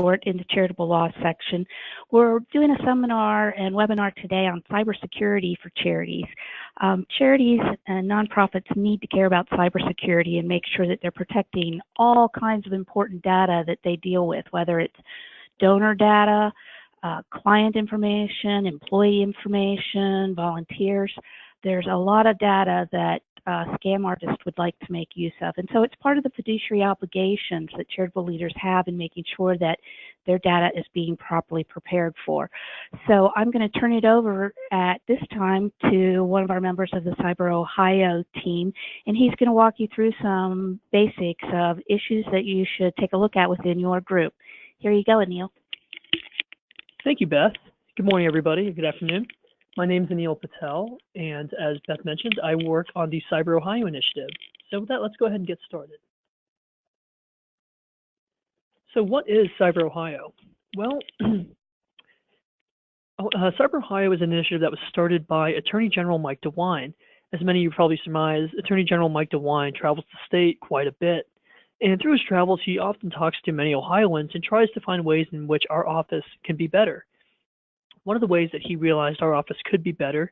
in the charitable law section. We're doing a seminar and webinar today on cybersecurity for charities. Charities and nonprofits need to care about cybersecurity and make sure that they're protecting all kinds of important data that they deal with, whether it's donor data, client information, employee information, volunteers. There's a lot of data that scam artists would like to make use of. And so it's part of the fiduciary obligations that charitable leaders have in making sure that their data is being properly prepared for. So I'm going to turn it over at this time to one of our members of the Cyber Ohio team, and he's going to walk you through some basics of issues that you should take a look at within your group. Here you go, Anil. Thank you, Beth. Good morning, everybody. Good afternoon. My name is Anil Patel, and as Beth mentioned, I work on the Cyber Ohio initiative. So with that, let's go ahead and get started. So what is Cyber Ohio? Well, Cyber Ohio is an initiative that was started by Attorney General Mike DeWine. As many of you probably surmise, Attorney General Mike DeWine travels the state quite a bit. And through his travels, he often talks to many Ohioans and tries to find ways in which our office can be better. One of the ways that he realized our office could be better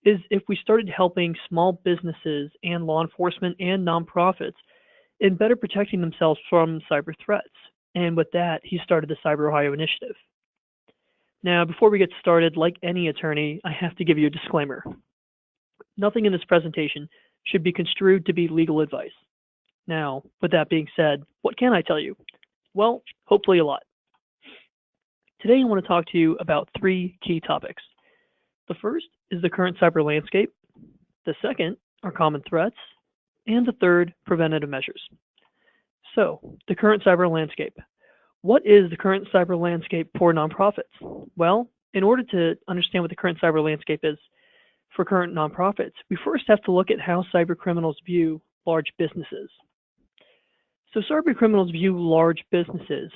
is if we started helping small businesses and law enforcement and nonprofits in better protecting themselves from cyber threats. And with that, he started the Cyber Ohio initiative. Now, before we get started, like any attorney, I have to give you a disclaimer. Nothing in this presentation should be construed to be legal advice. Now, with that being said, what can I tell you? Well, hopefully a lot. Today, I want to talk to you about three key topics. The first is the current cyber landscape. The second are common threats. And the third, preventative measures. So, the current cyber landscape. What is the current cyber landscape for nonprofits? Well, in order to understand what the current cyber landscape is for current nonprofits, we first have to look at how cyber criminals view large businesses. So, cyber criminals view large businesses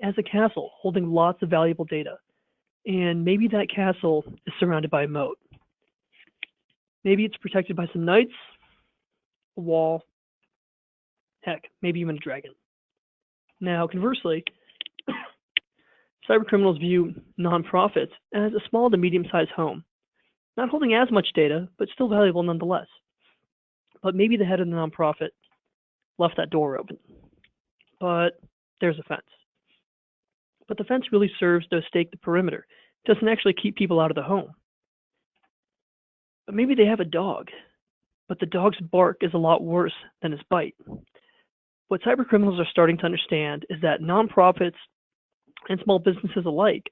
as a castle holding lots of valuable data. And maybe that castle is surrounded by a moat. Maybe it's protected by some knights, a wall, heck, maybe even a dragon. Now, conversely, cyber criminals view nonprofits as a small to medium-sized home, not holding as much data, but still valuable nonetheless. But maybe the head of the nonprofit left that door open. But there's a fence. But the fence really serves to stake the perimeter. It doesn't actually keep people out of the home. But maybe they have a dog, but the dog's bark is a lot worse than his bite. What cyber criminals are starting to understand is that nonprofits and small businesses alike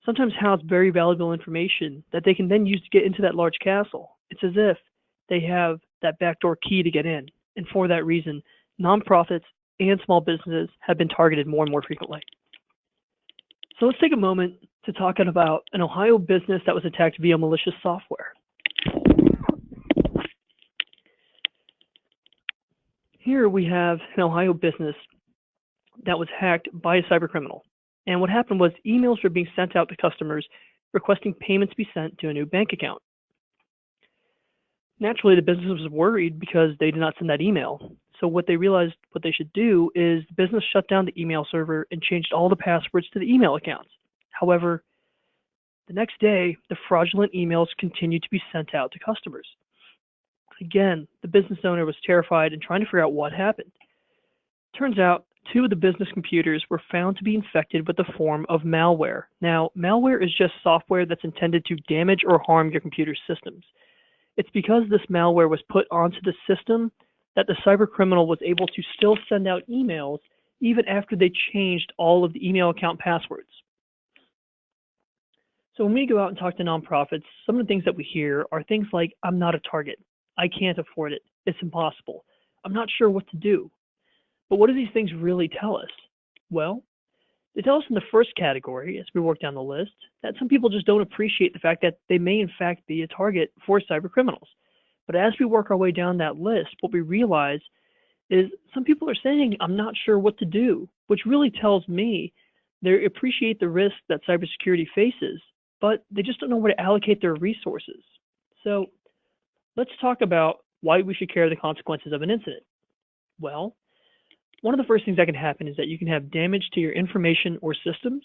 sometimes house very valuable information that they can then use to get into that large castle. It's as if they have that backdoor key to get in. And for that reason, nonprofits and small businesses have been targeted more and more frequently. So let's take a moment to talk about an Ohio business that was attacked via malicious software. Here we have an Ohio business that was hacked by a cyber criminal. And what happened was emails were being sent out to customers requesting payments be sent to a new bank account. Naturally, the business was worried because they did not send that email. So what they realized what they should do is the business shut down the email server and changed all the passwords to the email accounts. However, the next day, the fraudulent emails continued to be sent out to customers. Again, the business owner was terrified and trying to figure out what happened. Turns out, 2 of the business computers were found to be infected with a form of malware. Now, malware is just software that's intended to damage or harm your computer systems. It's because this malware was put onto the system that the cyber criminal was able to still send out emails even after they changed all of the email account passwords. So when we go out and talk to nonprofits, some of the things that we hear are things like, I'm not a target. I can't afford it. It's impossible. I'm not sure what to do. But what do these things really tell us? Well, they tell us in the first category, as we work down the list, that some people just don't appreciate the fact that they may in fact be a target for cyber criminals. But as we work our way down that list, what we realize is some people are saying, I'm not sure what to do, which really tells me they appreciate the risk that cybersecurity faces, but they just don't know where to allocate their resources. So let's talk about why we should care the consequences of an incident. Well, One of the first things that can happen is that you can have damage to your information or systems.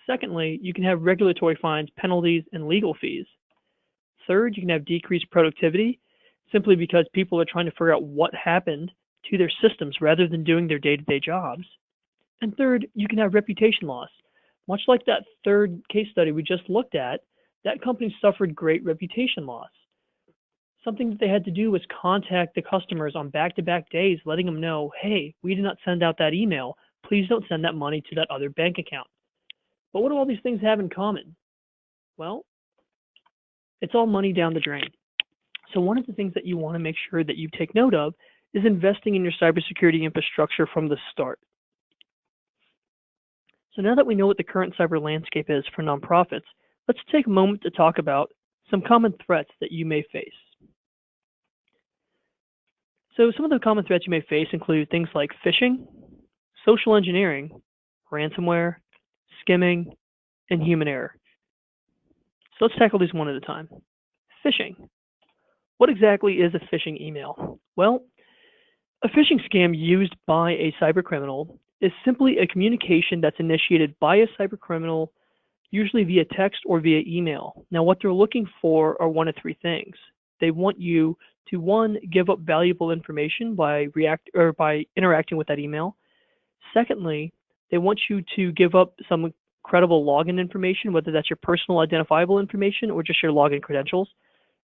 Secondly, you can have regulatory fines, penalties, and legal fees. Third, you can have decreased productivity simply because people are trying to figure out what happened to their systems rather than doing their day-to-day jobs. And third, you can have reputation loss. Much like that third case study we just looked at, that company suffered great reputation loss. Something that they had to do was contact the customers on back-to-back days, letting them know, hey, we did not send out that email. Please don't send that money to that other bank account. But what do all these things have in common? Well, it's all money down the drain. So one of the things that you want to make sure that you take note of is investing in your cybersecurity infrastructure from the start. So now that we know what the current cyber landscape is for nonprofits, let's take a moment to talk about some common threats that you may face. So some of the common threats you may face include things like phishing, social engineering, ransomware, skimming, and human error. So let's tackle these one at a time. Phishing. What exactly is a phishing email? Well, a phishing scam used by a cybercriminal is simply a communication that's initiated by a cybercriminal, usually via text or via email. Now, what they're looking for are one of three things. They want you to, one, give up valuable information by interacting with that email. Secondly, they want you to give up some credible login information, whether that's your personal identifiable information or just your login credentials.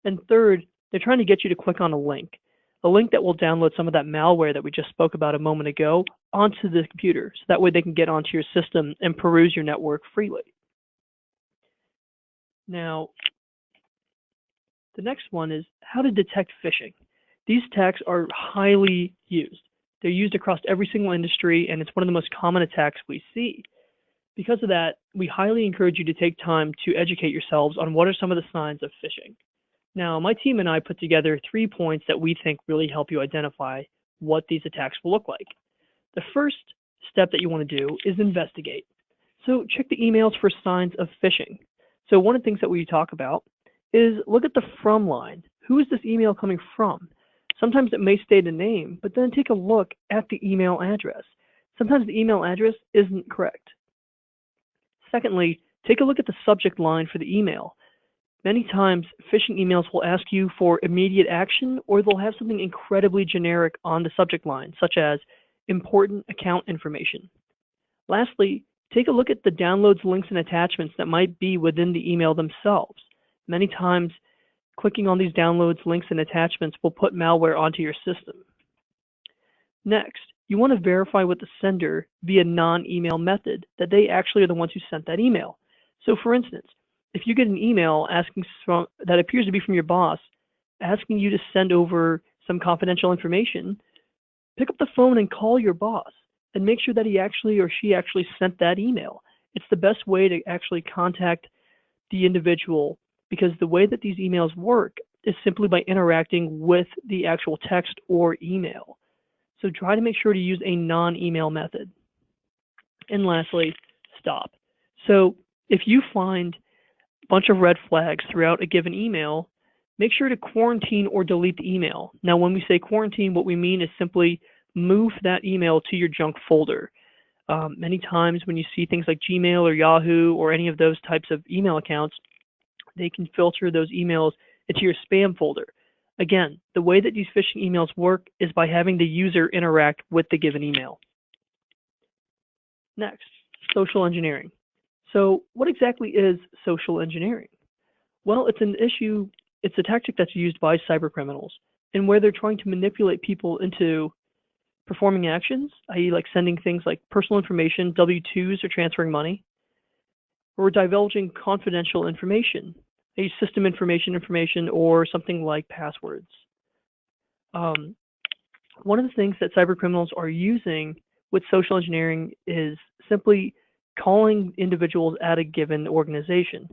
And third, they're trying to get you to click on a link that will download some of that malware that we just spoke about a moment ago onto the computer, so that way they can get onto your system and peruse your network freely. Now, the next one is how to detect phishing. These attacks are highly used. They're used across every single industry, and it's one of the most common attacks we see. Because of that, we highly encourage you to take time to educate yourselves on what are some of the signs of phishing. Now, my team and I put together 3 points that we think really help you identify what these attacks will look like. The first step that you want to do is investigate. So check the emails for signs of phishing. So one of the things that we talk about is look at the from line. Who is this email coming from? Sometimes it may state a name, but then take a look at the email address. Sometimes the email address isn't correct. Secondly, take a look at the subject line for the email. Many times, phishing emails will ask you for immediate action, or they'll have something incredibly generic on the subject line, such as important account information. Lastly, take a look at the downloads, links, and attachments that might be within the email themselves. Many times, clicking on these downloads, links, and attachments will put malware onto your system. Next, you want to verify with the sender via non-email method that they actually are the ones who sent that email. So for instance, if you get an email that appears to be from your boss, asking you to send over some confidential information, pick up the phone and call your boss and make sure that he actually or she actually sent that email. It's the best way to actually contact the individual, because the way that these emails work is simply by interacting with the actual text or email. So try to make sure to use a non-email method. And lastly, stop. So if you find bunch of red flags throughout a given email, make sure to quarantine or delete the email. Now, when we say quarantine, what we mean is simply move that email to your junk folder. Many times when you see things like Gmail or Yahoo or any of those types of email accounts, they can filter those emails into your spam folder. Again, the way that these phishing emails work is by having the user interact with the given email. Next, social engineering. So what exactly is social engineering? Well, it's a tactic that's used by cybercriminals, and where they're trying to manipulate people into performing actions, i.e. like sending things like personal information, W-2s, or transferring money, or divulging confidential information, a system information, or something like passwords. One of the things that cybercriminals are using with social engineering is simply calling individuals at a given organization.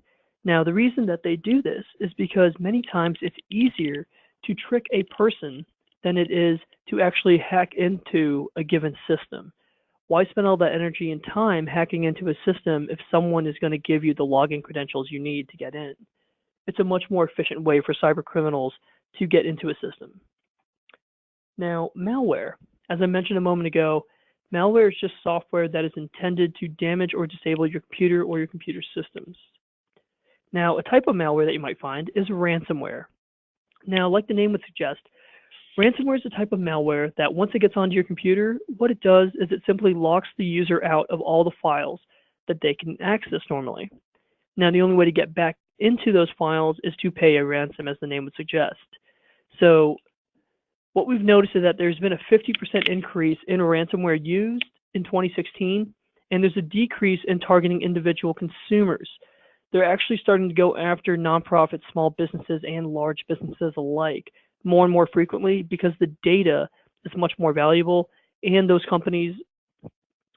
Now, the reason that they do this is because many times it's easier to trick a person than it is to actually hack into a given system. Why spend all that energy and time hacking into a system if someone is going to give you the login credentials you need to get in? It's a much more efficient way for cybercriminals to get into a system. Now, malware. As I mentioned a moment ago, malware is just software that is intended to damage or disable your computer or your computer systems. Now, a type of malware that you might find is ransomware. Now, like the name would suggest, ransomware is a type of malware that once it gets onto your computer, what it does is it simply locks the user out of all the files that they can access normally. Now, the only way to get back into those files is to pay a ransom, as the name would suggest. So what we've noticed is that there's been a 50% increase in ransomware used in 2016, and there's a decrease in targeting individual consumers. They're actually starting to go after nonprofits, small businesses, and large businesses alike more and more frequently because the data is much more valuable, and those companies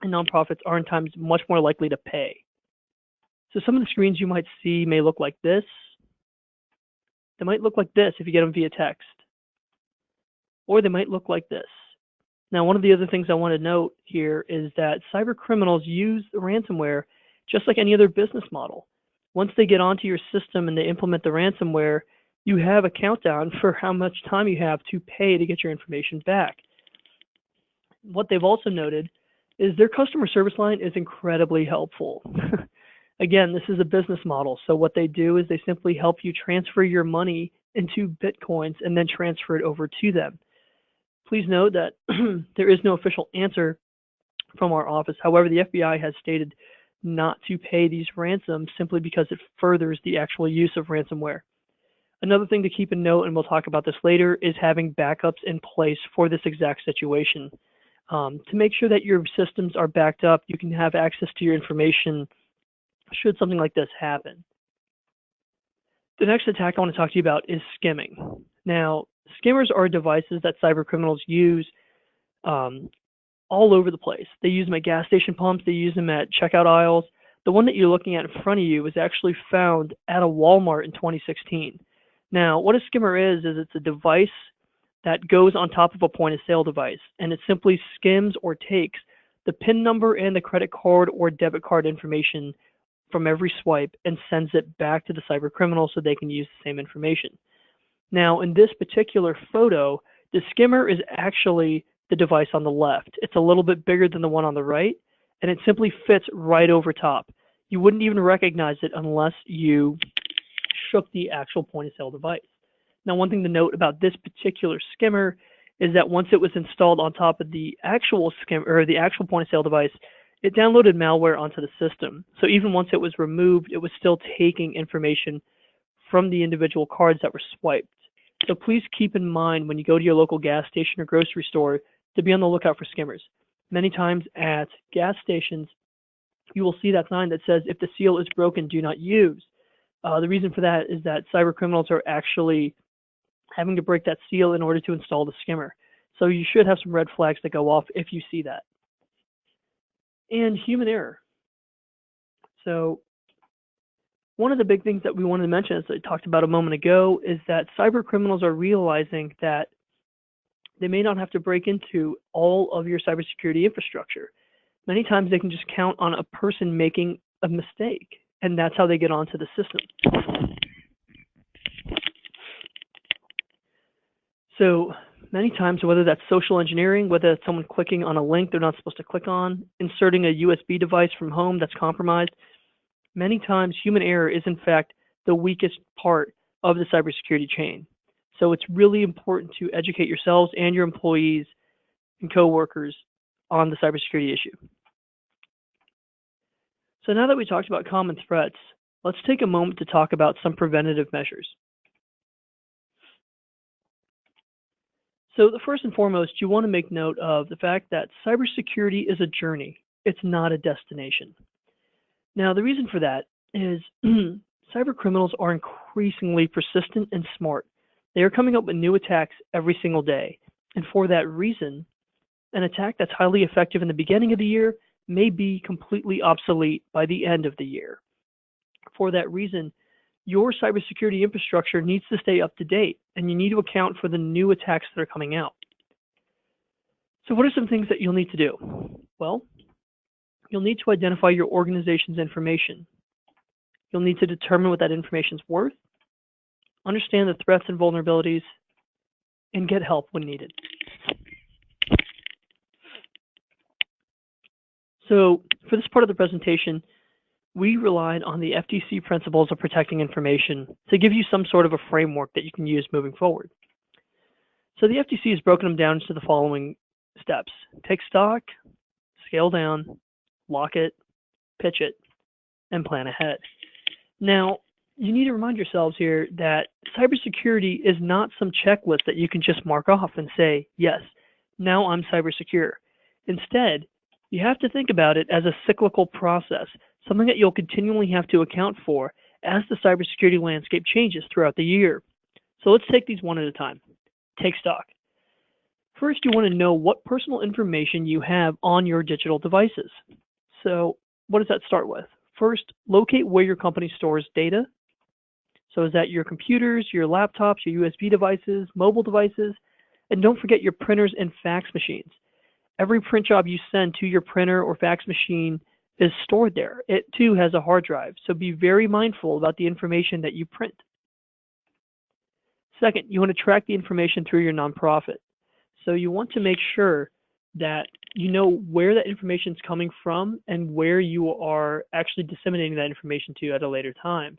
and nonprofits are in times much more likely to pay. So some of the screens you might see may look like this. They might look like this if you get them via text. Or they might look like this. Now, one of the other things I want to note here is that cyber criminals use ransomware just like any other business model. Once they get onto your system and they implement the ransomware, you have a countdown for how much time you have to pay to get your information back. What they've also noted is their customer service line is incredibly helpful. Again, this is a business model, so what they do is they simply help you transfer your money into Bitcoins and then transfer it over to them. Please note that there is no official answer from our office. However, the FBI has stated not to pay these ransoms simply because it furthers the actual use of ransomware. Another thing to keep in note, and we'll talk about this later, is having backups in place for this exact situation. To make sure that your systems are backed up, you can have access to your information should something like this happen. The next attack I want to talk to you about is skimming. Now, skimmers are devices that cyber criminals use all over the place. They use them at gas station pumps, they use them at checkout aisles. The one that you're looking at in front of you was actually found at a Walmart in 2016. Now, what a skimmer is it's a device that goes on top of a point of sale device, and it simply skims or takes the PIN number and the credit card or debit card information from every swipe and sends it back to the cyber criminal so they can use the same information. Now, in this particular photo, the skimmer is actually the device on the left. It's a little bit bigger than the one on the right, and it simply fits right over top. You wouldn't even recognize it unless you shook the actual point of sale device. Now, one thing to note about this particular skimmer is that once it was installed on top of the actual skimmer or the actual point of sale device, it downloaded malware onto the system. So even once it was removed, it was still taking information from the individual cards that were swiped. So please keep in mind when you go to your local gas station or grocery store to be on the lookout for skimmers. Many times at gas stations, you will see that sign that says, if the seal is broken, do not use. The reason for that is that cyber criminals are actually having to break that seal in order to install the skimmer. So you should have some red flags that go off if you see that. And human error. So one of the big things that we wanted to mention, as I talked about a moment ago, is that cyber criminals are realizing that they may not have to break into all of your cybersecurity infrastructure. Many times they can just count on a person making a mistake, and that's how they get onto the system. So many times, whether that's social engineering, whether it's someone clicking on a link they're not supposed to click on, inserting a USB device from home that's compromised, many times human error is in fact the weakest part of the cybersecurity chain. So it's really important to educate yourselves and your employees and coworkers on the cybersecurity issue. So now that we talked about common threats, let's take a moment to talk about some preventative measures. So the first and foremost, you want to make note of the fact that cybersecurity is a journey. It's not a destination. Now, the reason for that is cyber criminals are increasingly persistent and smart. They are coming up with new attacks every single day. And for that reason, an attack that's highly effective in the beginning of the year may be completely obsolete by the end of the year. For that reason, your cybersecurity infrastructure needs to stay up to date, and you need to account for the new attacks that are coming out. So what are some things that you'll need to do? Well, you'll need to identify your organization's information. You'll need to determine what that information is worth, understand the threats and vulnerabilities, and get help when needed. So for this part of the presentation, we relied on the FTC principles of protecting information to give you some sort of a framework that you can use moving forward. So the FTC has broken them down into the following steps: take stock, scale down, lock it, pitch it, and plan ahead. Now, you need to remind yourselves here that cybersecurity is not some checklist that you can just mark off and say, yes, now I'm cyber secure. Instead, you have to think about it as a cyclical process, something that you'll continually have to account for as the cybersecurity landscape changes throughout the year. So let's take these one at a time. Take stock. First, you want to know what personal information you have on your digital devices. So what does that start with? First, locate where your company stores data. So is that your computers, your laptops, your USB devices, mobile devices? And don't forget your printers and fax machines. Every print job you send to your printer or fax machine is stored there. It too has a hard drive, so be very mindful about the information that you print. Second, you want to track the information through your nonprofit. So you want to make sure that you know where that information is coming from and where you are actually disseminating that information to at a later time.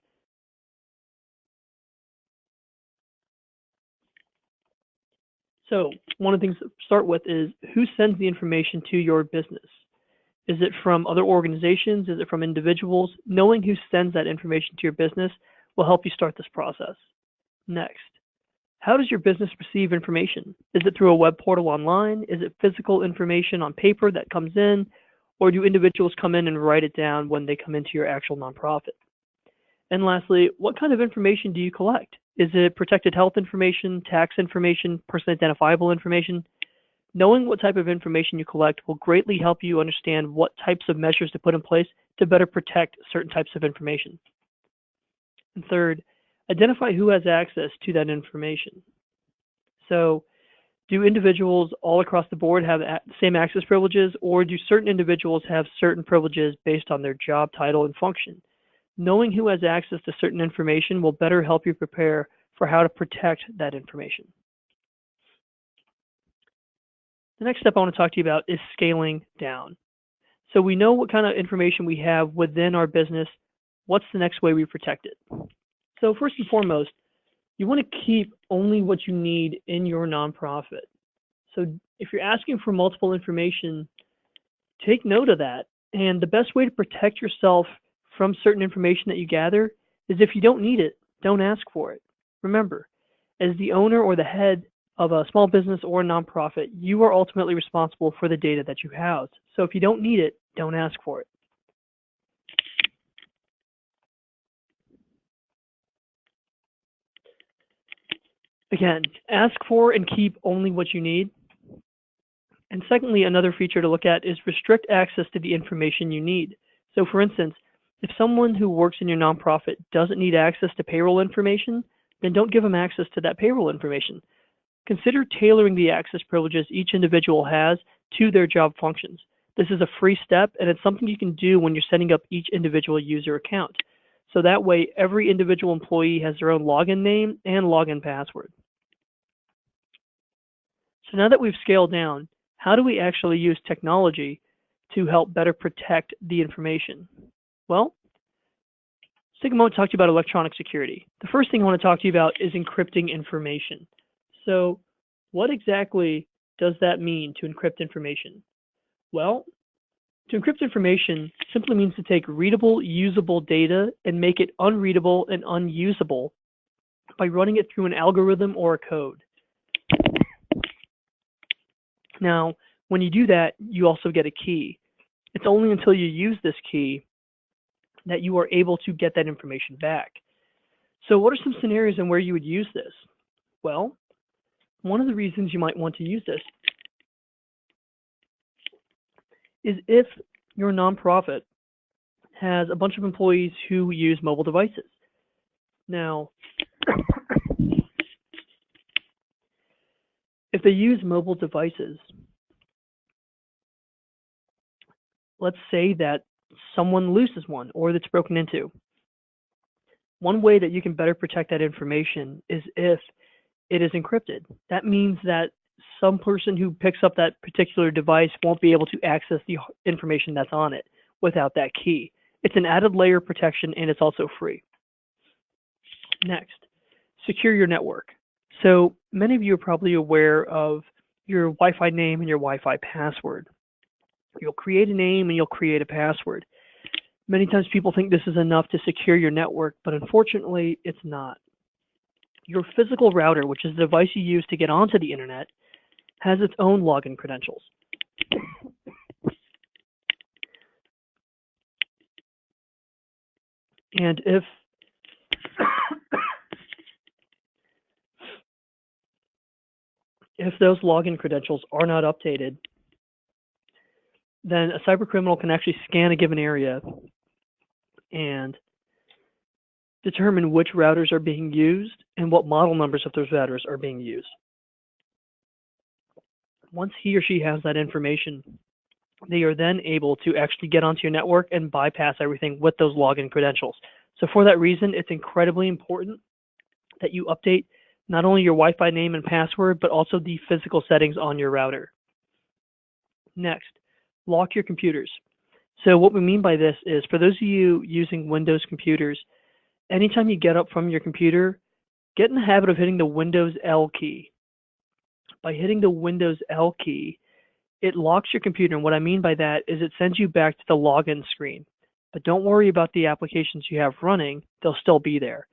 So one of the things to start with is who sends the information to your business? Is it from other organizations? Is it from individuals? Knowing who sends that information to your business will help you start this process. Next, how does your business receive information? Is it through a web portal online? Is it physical information on paper that comes in? Or do individuals come in and write it down when they come into your actual nonprofit? And lastly, what kind of information do you collect? Is it protected health information, tax information, personally identifiable information? Knowing what type of information you collect will greatly help you understand what types of measures to put in place to better protect certain types of information. And third, identify who has access to that information. So, do individuals all across the board have the same access privileges, or do certain individuals have certain privileges based on their job title and function? Knowing who has access to certain information will better help you prepare for how to protect that information. The next step I want to talk to you about is scaling down. So we know what kind of information we have within our business. What's the next way we protect it? So first and foremost, you want to keep only what you need in your nonprofit. So if you're asking for multiple information, take note of that. And the best way to protect yourself from certain information that you gather is if you don't need it, don't ask for it. Remember, as the owner or the head of a small business or a nonprofit, you are ultimately responsible for the data that you house. So if you don't need it, don't ask for it. Again, ask for and keep only what you need. And secondly, another feature to look at is restrict access to the information you need. So for instance, if someone who works in your nonprofit doesn't need access to payroll information, then don't give them access to that payroll information. Consider tailoring the access privileges each individual has to their job functions. This is a free step, and it's something you can do when you're setting up each individual user account. So that way, every individual employee has their own login name and login password. So now that we've scaled down, how do we actually use technology to help better protect the information? Well, let's take a moment to talk to you about electronic security. The first thing I want to talk to you about is encrypting information. So what exactly does that mean to encrypt information? Well, to encrypt information simply means to take readable, usable data and make it unreadable and unusable by running it through an algorithm or a code. Now, when you do that, you also get a key. It's only until you use this key that you are able to get that information back. So what are some scenarios and where you would use this? Well, one of the reasons you might want to use this is if your nonprofit has a bunch of employees who use mobile devices. Now, if they use mobile devices, let's say that someone loses one or that's broken into. One way that you can better protect that information is if it is encrypted. That means that some person who picks up that particular device won't be able to access the information that's on it without that key. It's an added layer of protection, and it's also free. Next, secure your network. So many of you are probably aware of your Wi-Fi name and your Wi-Fi password. You'll create a name and you'll create a password. Many times people think this is enough to secure your network, but unfortunately, it's not. Your physical router, which is the device you use to get onto the internet, has its own login credentials. And if those login credentials are not updated, then a cybercriminal can actually scan a given area and determine which routers are being used and what model numbers of those routers are being used. Once he or she has that information, they are then able to actually get onto your network and bypass everything with those login credentials. So for that reason, it's incredibly important that you update not only your Wi-Fi name and password, but also the physical settings on your router. Next, lock your computers. So what we mean by this is, for those of you using Windows computers, anytime you get up from your computer, get in the habit of hitting the Windows L key. By hitting the Windows L key, it locks your computer, and what I mean by that is it sends you back to the login screen. But don't worry about the applications you have running, they'll still be there.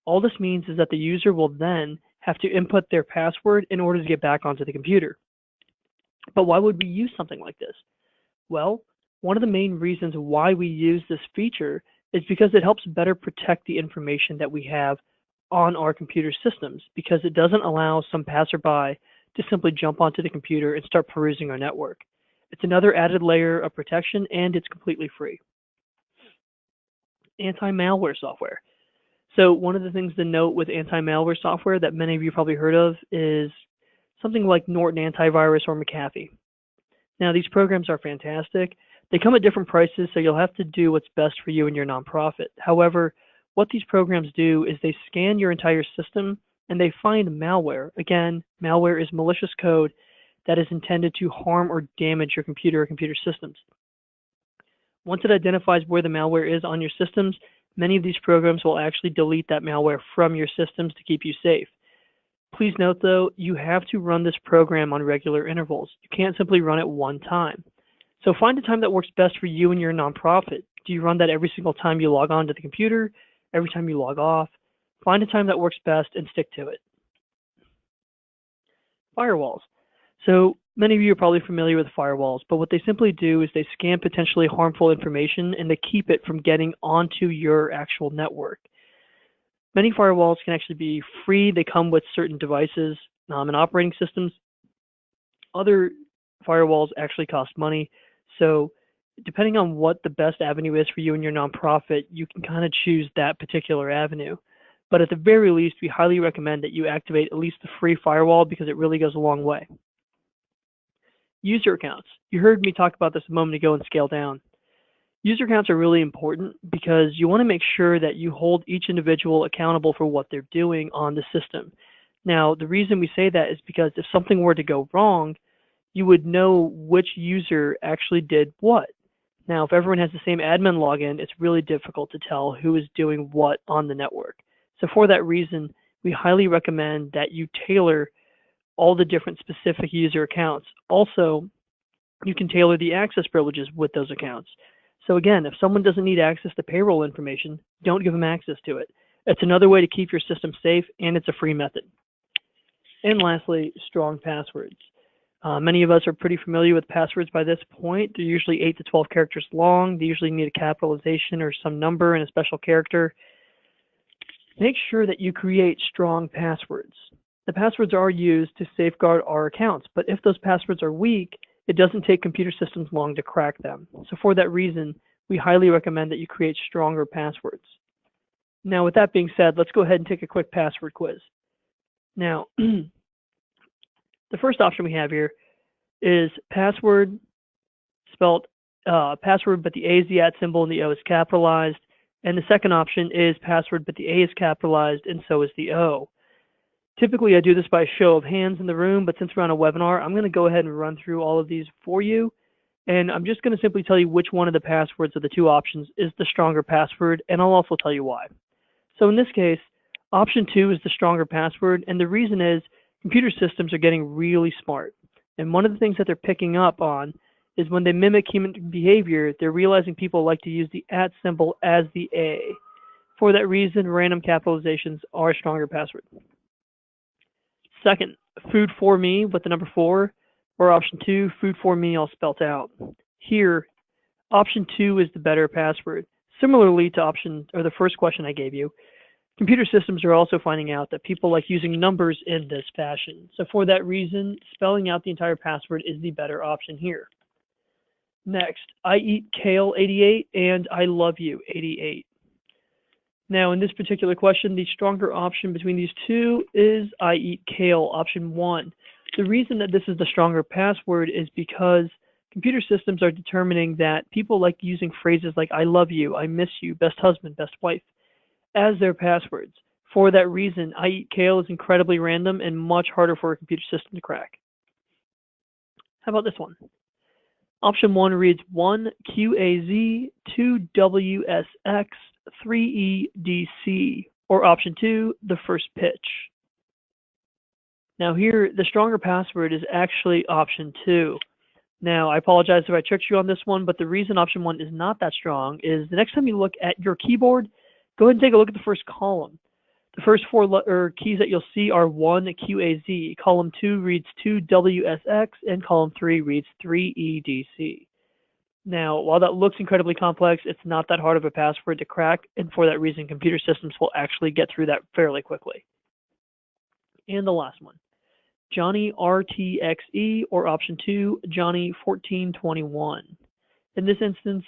All this means is that the user will then have to input their password in order to get back onto the computer. But why would we use something like this? Well, one of the main reasons why we use this feature is because it helps better protect the information that we have on our computer systems, because it doesn't allow some passerby to simply jump onto the computer and start perusing our network. It's another added layer of protection, and it's completely free. Anti-malware software. So one of the things to note with anti-malware software that many of you probably heard of is something like Norton Antivirus or McAfee. Now, these programs are fantastic. They come at different prices, so you'll have to do what's best for you and your nonprofit. However, what these programs do is they scan your entire system and they find malware. Again, malware is malicious code that is intended to harm or damage your computer or computer systems. Once it identifies where the malware is on your systems, many of these programs will actually delete that malware from your systems to keep you safe. Please note, though, you have to run this program on regular intervals. You can't simply run it one time. So find a time that works best for you and your nonprofit. Do you run that every single time you log on to the computer? Every time you log off? Find a time that works best and stick to it. Firewalls. So many of you are probably familiar with firewalls, but what they simply do is they scan potentially harmful information and they keep it from getting onto your actual network. Many firewalls can actually be free. They come with certain devices and operating systems. Other firewalls actually cost money. So depending on what the best avenue is for you and your nonprofit, you can kind of choose that particular avenue. But at the very least, we highly recommend that you activate at least the free firewall because it really goes a long way. User accounts. You heard me talk about this a moment ago and scale down. User accounts are really important because you want to make sure that you hold each individual accountable for what they're doing on the system. Now, the reason we say that is because if something were to go wrong, you would know which user actually did what. Now, if everyone has the same admin login, it's really difficult to tell who is doing what on the network. So for that reason, we highly recommend that you tailor all the different specific user accounts. Also, you can tailor the access privileges with those accounts. So again, if someone doesn't need access to payroll information, don't give them access to it. It's another way to keep your system safe, and it's a free method. And lastly, strong passwords. Many of us are pretty familiar with passwords by this point. They're usually 8 to 12 characters long. They usually need a capitalization or some number and a special character. Make sure that you create strong passwords. The passwords are used to safeguard our accounts, but if those passwords are weak, it doesn't take computer systems long to crack them. So for that reason, we highly recommend that you create stronger passwords. Now, with that being said, let's go ahead and take a quick password quiz. Now, the first option we have here is password, spelled password, but the A is the @ symbol and the O is capitalized. And the second option is password, but the A is capitalized and so is the O. Typically, I do this by show of hands in the room, but since we're on a webinar, I'm going to go ahead and run through all of these for you. And I'm just going to simply tell you which one of the passwords of the two options is the stronger password, and I'll also tell you why. So in this case, option 2 is the stronger password, and the reason is computer systems are getting really smart. And one of the things that they're picking up on is when they mimic human behavior, they're realizing people like to use the @ symbol as the A. For that reason, random capitalizations are a stronger password. Second, food for me with the number 4, or option 2, food for me all spelt out. Here, option 2 is the better password. Similarly to the first question I gave you, computer systems are also finding out that people like using numbers in this fashion. So for that reason, spelling out the entire password is the better option here. Next, I eat kale 88 and I love you 88. Now, in this particular question, the stronger option between these two is I eat kale, option 1. The reason that this is the stronger password is because computer systems are determining that people like using phrases like I love you, I miss you, best husband, best wife as their passwords. For that reason, I eat kale is incredibly random and much harder for a computer system to crack. How about this one? Option 1 reads 1 QAZ, 2 WSX, 3 EDC, or option 2, the first pitch. Now here, the stronger password is actually option 2. Now, I apologize if I tricked you on this one, but the reason option 1 is not that strong is the next time you look at your keyboard, go ahead and take a look at the first column. The first 4 keys that you'll see are 1 QAZ, column 2 reads 2 WSX, and column 3 reads 3 EDC. Now, while that looks incredibly complex, it's not that hard of a password to crack, and for that reason, computer systems will actually get through that fairly quickly. And the last one, Johnny RTXE, or option 2, Johnny 1421. In this instance,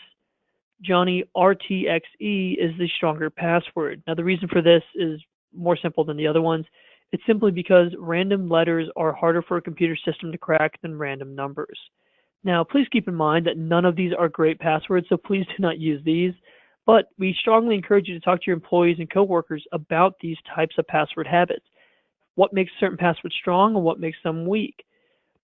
Johnny RTXE is the stronger password. Now, the reason for this is more simple than the other ones. It's simply because random letters are harder for a computer system to crack than random numbers. Now, please keep in mind that none of these are great passwords, so please do not use these. But we strongly encourage you to talk to your employees and coworkers about these types of password habits. What makes certain passwords strong and what makes them weak.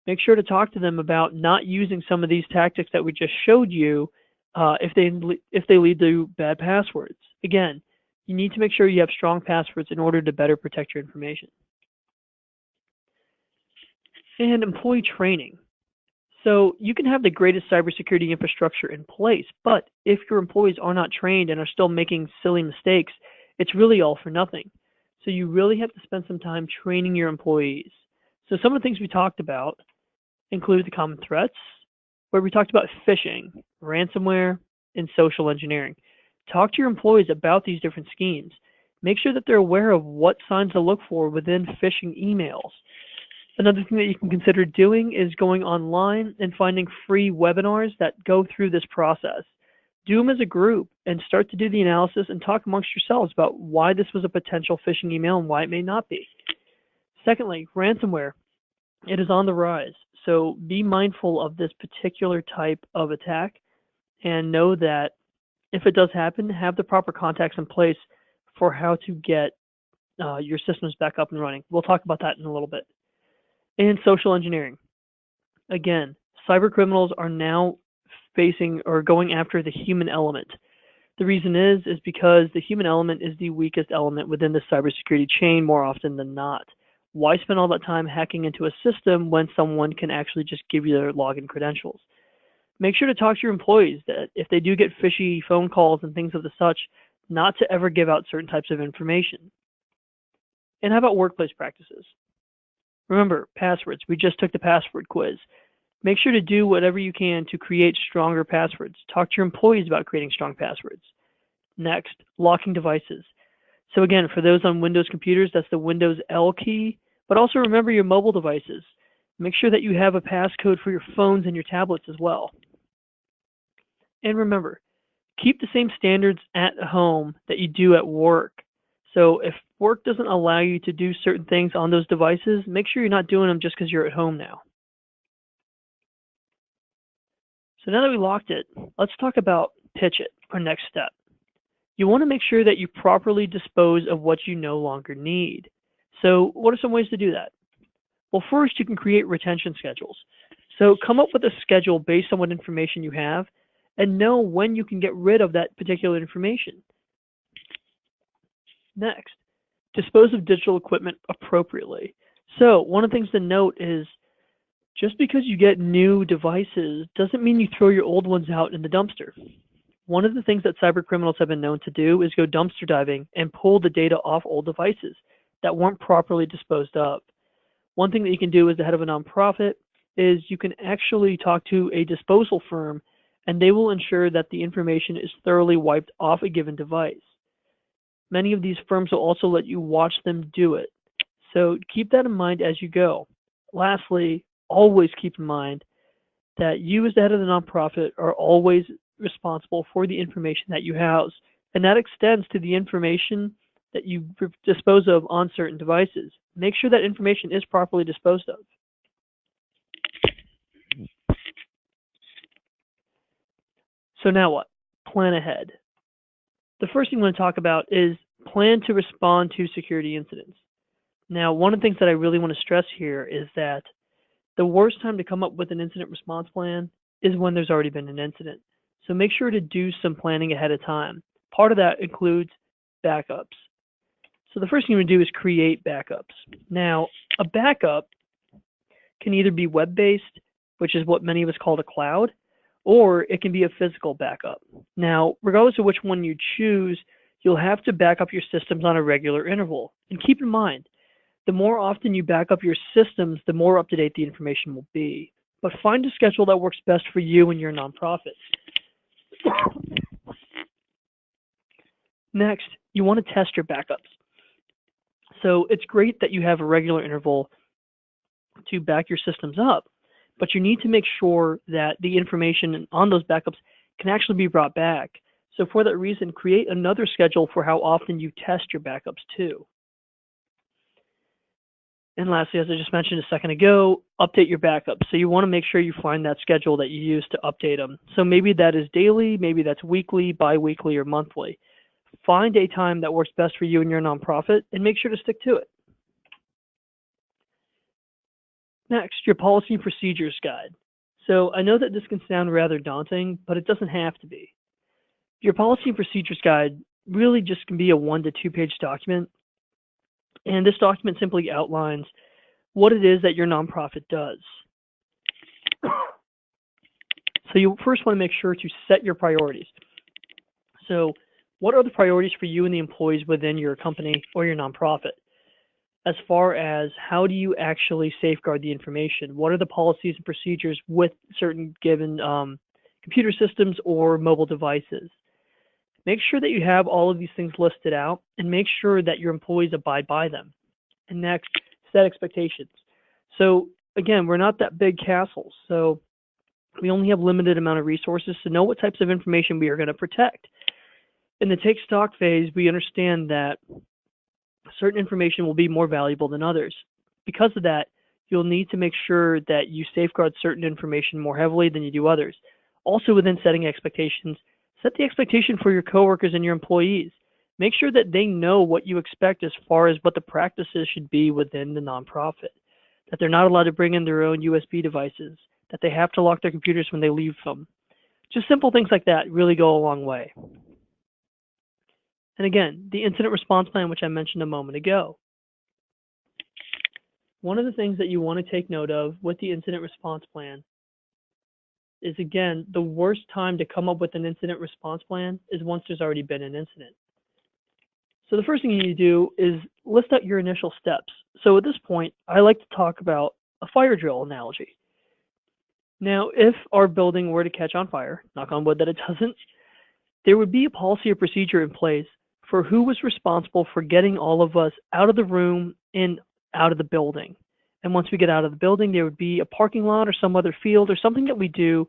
Make sure to talk to them about not using some of these tactics that we just showed you if they lead to bad passwords. Again, you need to make sure you have strong passwords in order to better protect your information. And employee training. So you can have the greatest cybersecurity infrastructure in place, but if your employees are not trained and are still making silly mistakes, it's really all for nothing. So you really have to spend some time training your employees. So some of the things we talked about include the common threats, where we talked about phishing, ransomware, and social engineering. Talk to your employees about these different schemes. Make sure that they're aware of what signs to look for within phishing emails. Another thing that you can consider doing is going online and finding free webinars that go through this process. Do them as a group and start to do the analysis and talk amongst yourselves about why this was a potential phishing email and why it may not be. Secondly, ransomware. It is on the rise, so be mindful of this particular type of attack and know that if it does happen, have the proper contacts in place for how to get your systems back up and running. We'll talk about that in a little bit. And social engineering. Again, cyber criminals are now facing or going after the human element. The reason is because the human element is the weakest element within the cybersecurity chain more often than not. Why spend all that time hacking into a system when someone can actually just give you their login credentials? Make sure to talk to your employees that if they do get fishy phone calls and things of the such, not to ever give out certain types of information. And how about workplace practices? Remember, passwords. We just took the password quiz. Make sure to do whatever you can to create stronger passwords. Talk to your employees about creating strong passwords. Next, locking devices. So again, for those on Windows computers, that's the Windows L key, but also remember your mobile devices. Make sure that you have a passcode for your phones and your tablets as well. And remember, keep the same standards at home that you do at work. So if work doesn't allow you to do certain things on those devices, make sure you're not doing them just because you're at home now. So now that we locked it, let's talk about pitch it, our next step. You want to make sure that you properly dispose of what you no longer need. So what are some ways to do that? Well, first, you can create retention schedules. So come up with a schedule based on what information you have and know when you can get rid of that particular information. Next, dispose of digital equipment appropriately. So one of the things to note is just because you get new devices doesn't mean you throw your old ones out in the dumpster. One of the things that cyber criminals have been known to do is go dumpster diving and pull the data off old devices that weren't properly disposed of. One thing that you can do as the head of a nonprofit is you can actually talk to a disposal firm and they will ensure that the information is thoroughly wiped off a given device. Many of these firms will also let you watch them do it. So keep that in mind as you go. Lastly, always keep in mind that you as the head of the nonprofit are always responsible for the information that you house. And that extends to the information that you dispose of on certain devices. Make sure that information is properly disposed of. So now what? Plan ahead. The first thing I want to talk about is plan to respond to security incidents. Now, one of the things that I really want to stress here is that the worst time to come up with an incident response plan is when there's already been an incident. So make sure to do some planning ahead of time. Part of that includes backups. So the first thing you want to do is create backups. Now, a backup can either be web-based, which is what many of us call the cloud, or it can be a physical backup. Now, regardless of which one you choose, you'll have to back up your systems on a regular interval. And keep in mind, the more often you back up your systems, the more up-to-date the information will be. But find a schedule that works best for you and your nonprofit. Next, you want to test your backups. So it's great that you have a regular interval to back your systems up, but you need to make sure that the information on those backups can actually be brought back. So for that reason, create another schedule for how often you test your backups too. And lastly, as I just mentioned a second ago, update your backups. So you want to make sure you find that schedule that you use to update them. So maybe that is daily, maybe that's weekly, bi-weekly, or monthly. Find a time that works best for you and your nonprofit and make sure to stick to it. Next, your policy and procedures guide. So I know that this can sound rather daunting, but it doesn't have to be. Your policy and procedures guide really just can be a 1 to 2 page document. And this document simply outlines what it is that your nonprofit does. So you first want to make sure to set your priorities. So what are the priorities for you and the employees within your company or your nonprofit? As far as how do you actually safeguard the information? What are the policies and procedures with certain given computer systems or mobile devices? Make sure that you have all of these things listed out and make sure that your employees abide by them. And next, set expectations. So again, we're not that big castles, so we only have limited amount of resources to know what types of information we are going to protect. In the take stock phase, we understand that certain information will be more valuable than others. Because of that, you'll need to make sure that you safeguard certain information more heavily than you do others. Also, within setting expectations, set the expectation for your coworkers and your employees. Make sure that they know what you expect as far as what the practices should be within the nonprofit, that they're not allowed to bring in their own USB devices, that they have to lock their computers when they leave them. Just simple things like that really go a long way. And again, the incident response plan, which I mentioned a moment ago. One of the things that you want to take note of with the incident response plan is, again, the worst time to come up with an incident response plan is once there's already been an incident. So the first thing you need to do is list out your initial steps. So at this point, I like to talk about a fire drill analogy. Now, if our building were to catch on fire, knock on wood that it doesn't, there would be a policy or procedure in place for who was responsible for getting all of us out of the room and out of the building. And once we get out of the building, there would be a parking lot or some other field or something that we do,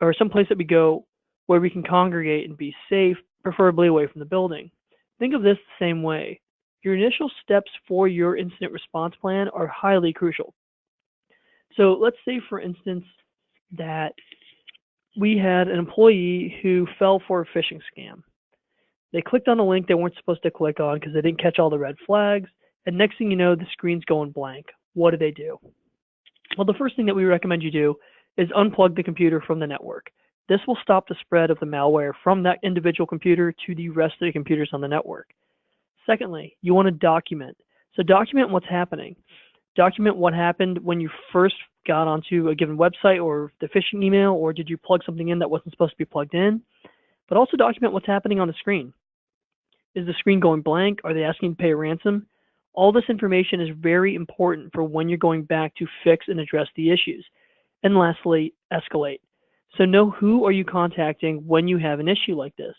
or some place that we go where we can congregate and be safe, preferably away from the building. Think of this the same way. Your initial steps for your incident response plan are highly crucial. So let's say, for instance, that we had an employee who fell for a phishing scam. They clicked on a link they weren't supposed to click on because they didn't catch all the red flags, and next thing you know, the screen's going blank. What do? Well, the first thing that we recommend you do is unplug the computer from the network. This will stop the spread of the malware from that individual computer to the rest of the computers on the network. Secondly, you want to document. So document what's happening. Document what happened when you first got onto a given website or the phishing email, or did you plug something in that wasn't supposed to be plugged in? But also document what's happening on the screen. Is the screen going blank? Are they asking to pay a ransom? All this information is very important for when you're going back to fix and address the issues. And lastly, escalate. So know who are you contacting when you have an issue like this.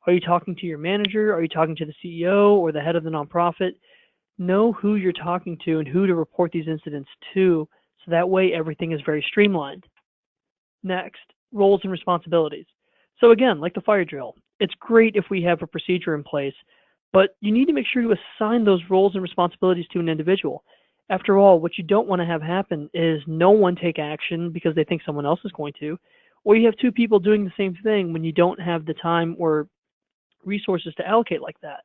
Are you talking to your manager? Are you talking to the CEO or the head of the nonprofit? Know who you're talking to and who to report these incidents to, so that way everything is very streamlined. Next, roles and responsibilities. So again, like the fire drill, it's great if we have a procedure in place, but you need to make sure to assign those roles and responsibilities to an individual. After all, what you don't want to have happen is no one take action because they think someone else is going to, or you have two people doing the same thing when you don't have the time or resources to allocate like that.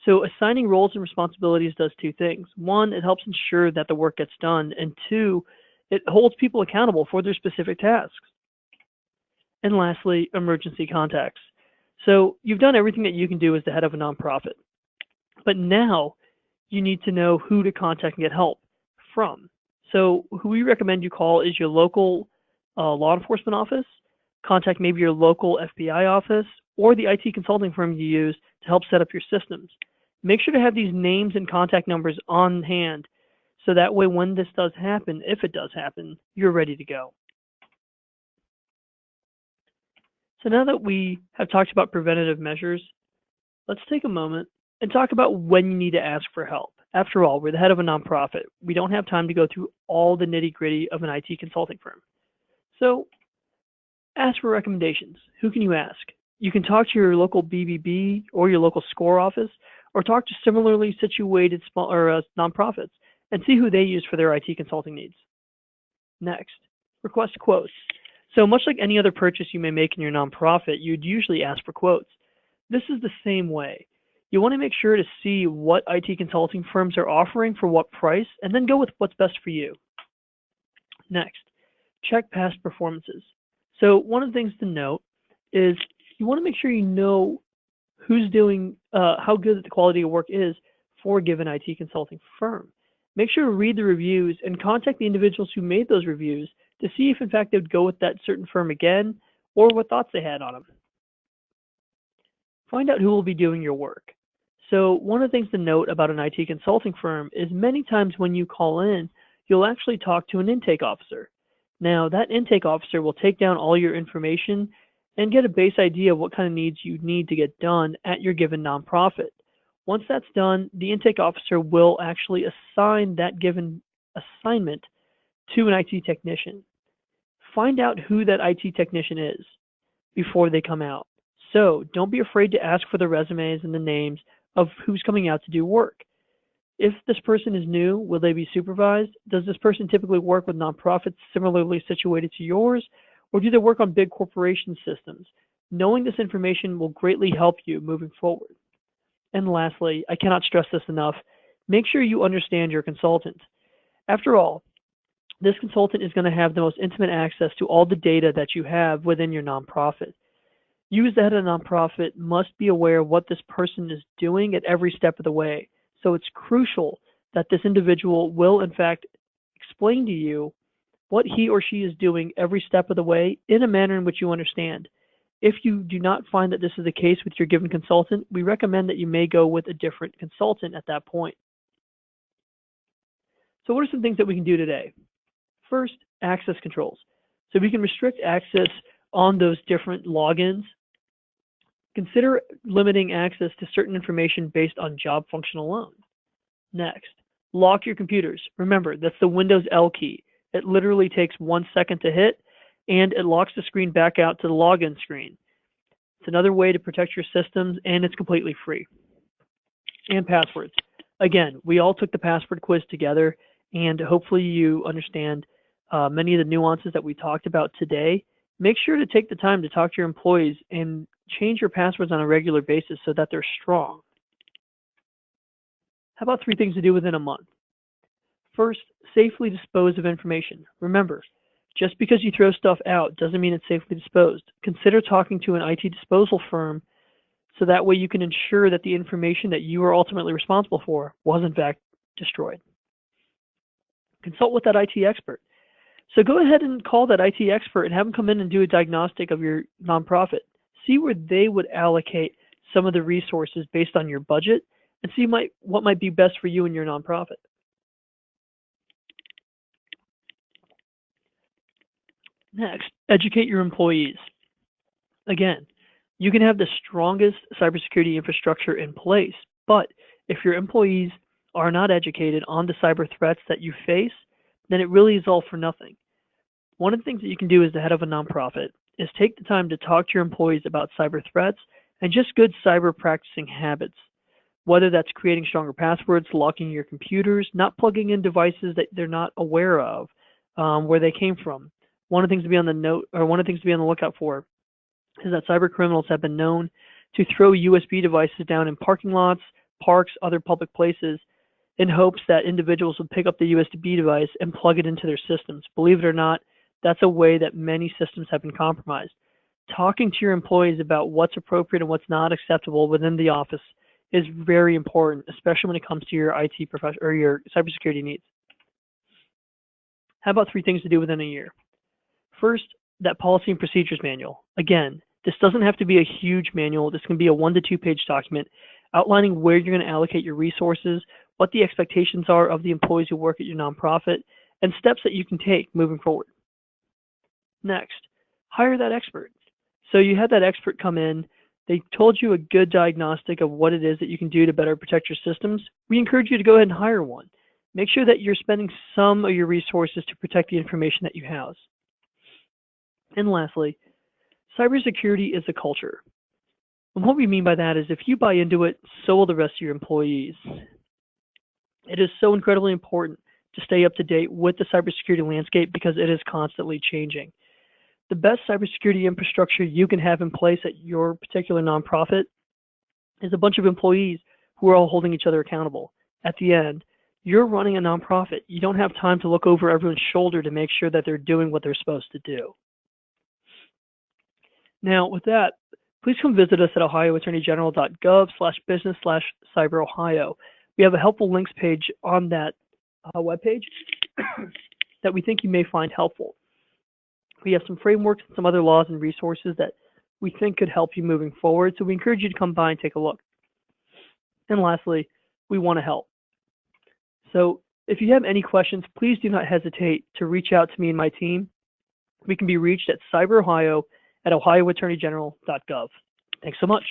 So assigning roles and responsibilities does two things. One, it helps ensure that the work gets done, and two, it holds people accountable for their specific tasks. And lastly, emergency contacts. So you've done everything that you can do as the head of a nonprofit, but now you need to know who to contact and get help from. So who we recommend you call is your local law enforcement office, contact maybe your local FBI office, or the IT consulting firm you use to help set up your systems. Make sure to have these names and contact numbers on hand, so that way when this does happen, if it does happen, you're ready to go. So now that we have talked about preventative measures, let's take a moment and talk about when you need to ask for help. After all, we're the head of a nonprofit. We don't have time to go through all the nitty-gritty of an IT consulting firm. So ask for recommendations. Who can you ask? You can talk to your local BBB or your local SCORE office, or talk to similarly situated small nonprofits and see who they use for their IT consulting needs. Next, request quotes. So much like any other purchase you may make in your nonprofit, you'd usually ask for quotes. This is the same way. You want to make sure to see what IT consulting firms are offering for what price, and then go with what's best for you. Next, check past performances. So one of the things to note is you want to make sure you know who's doing, how good the quality of work is for a given IT consulting firm. Make sure to read the reviews and contact the individuals who made those reviews to see if in fact they would go with that certain firm again, or what thoughts they had on them. Find out who will be doing your work. So one of the things to note about an IT consulting firm is many times when you call in, you'll actually talk to an intake officer. Now that intake officer will take down all your information and get a base idea of what kind of needs you need to get done at your given nonprofit. Once that's done, the intake officer will actually assign that given assignment to an IT technician. Find out who that IT technician is before they come out. So don't be afraid to ask for the resumes and the names of who's coming out to do work. If this person is new, will they be supervised? Does this person typically work with nonprofits similarly situated to yours? Or do they work on big corporation systems? Knowing this information will greatly help you moving forward. And lastly, I cannot stress this enough, make sure you understand your consultant. After all, this consultant is going to have the most intimate access to all the data that you have within your nonprofit. You as the head of a nonprofit must be aware of what this person is doing at every step of the way. So it's crucial that this individual will in fact explain to you what he or she is doing every step of the way in a manner in which you understand. If you do not find that this is the case with your given consultant, we recommend that you may go with a different consultant at that point. So what are some things that we can do today? First, access controls. So we can restrict access on those different logins. Consider limiting access to certain information based on job function alone. Next, lock your computers. Remember, that's the Windows L key. It literally takes 1 second to hit, and it locks the screen back out to the login screen. It's another way to protect your systems, and it's completely free. And passwords. Again, we all took the password quiz together, and hopefully you understand many of the nuances that we talked about today. Make sure to take the time to talk to your employees and change your passwords on a regular basis so that they're strong. How about 3 things to do within a month? First, safely dispose of information. Remember, just because you throw stuff out doesn't mean it's safely disposed. Consider talking to an IT disposal firm so that way you can ensure that the information that you are ultimately responsible for was in fact destroyed. Consult with that IT expert. So go ahead and call that IT expert and have them come in and do a diagnostic of your nonprofit. See where they would allocate some of the resources based on your budget and see what might be best for you and your nonprofit. Next, educate your employees. Again, you can have the strongest cybersecurity infrastructure in place, but if your employees are not educated on the cyber threats that you face, then it really is all for nothing. One of the things that you can do as the head of a nonprofit is take the time to talk to your employees about cyber threats and just good cyber practicing habits, whether that's creating stronger passwords, locking your computers, not plugging in devices that they're not aware of, where they came from. One of the things to be on the lookout for is that cyber criminals have been known to throw USB devices down in parking lots, parks, other public places in hopes that individuals would pick up the USB device and plug it into their systems. Believe it or not, that's a way that many systems have been compromised. Talking to your employees about what's appropriate and what's not acceptable within the office is very important, especially when it comes to your IT profession or your cybersecurity needs. How about 3 things to do within a year? First, that policy and procedures manual. Again, this doesn't have to be a huge manual. This can be a 1 to 2 page document outlining where you're going to allocate your resources, what the expectations are of the employees who work at your nonprofit, and steps that you can take moving forward. Next, hire that expert. So you had that expert come in, they told you a good diagnostic of what it is that you can do to better protect your systems. We encourage you to go ahead and hire one. Make sure that you're spending some of your resources to protect the information that you house. And lastly, cybersecurity is a culture. And what we mean by that is if you buy into it, so will the rest of your employees. It is so incredibly important to stay up to date with the cybersecurity landscape because it is constantly changing. The best cybersecurity infrastructure you can have in place at your particular nonprofit is a bunch of employees who are all holding each other accountable. At the end, you're running a nonprofit. You don't have time to look over everyone's shoulder to make sure that they're doing what they're supposed to do. Now, with that, please come visit us at ohioattorneygeneral.gov/business/cyberohio. We have a helpful links page on that webpage that we think you may find helpful. We have some frameworks and some other laws and resources that we think could help you moving forward, so we encourage you to come by and take a look. And lastly, we want to help. So if you have any questions, please do not hesitate to reach out to me and my team. We can be reached at cyberohio@ohioattorneygeneral.gov. Thanks so much.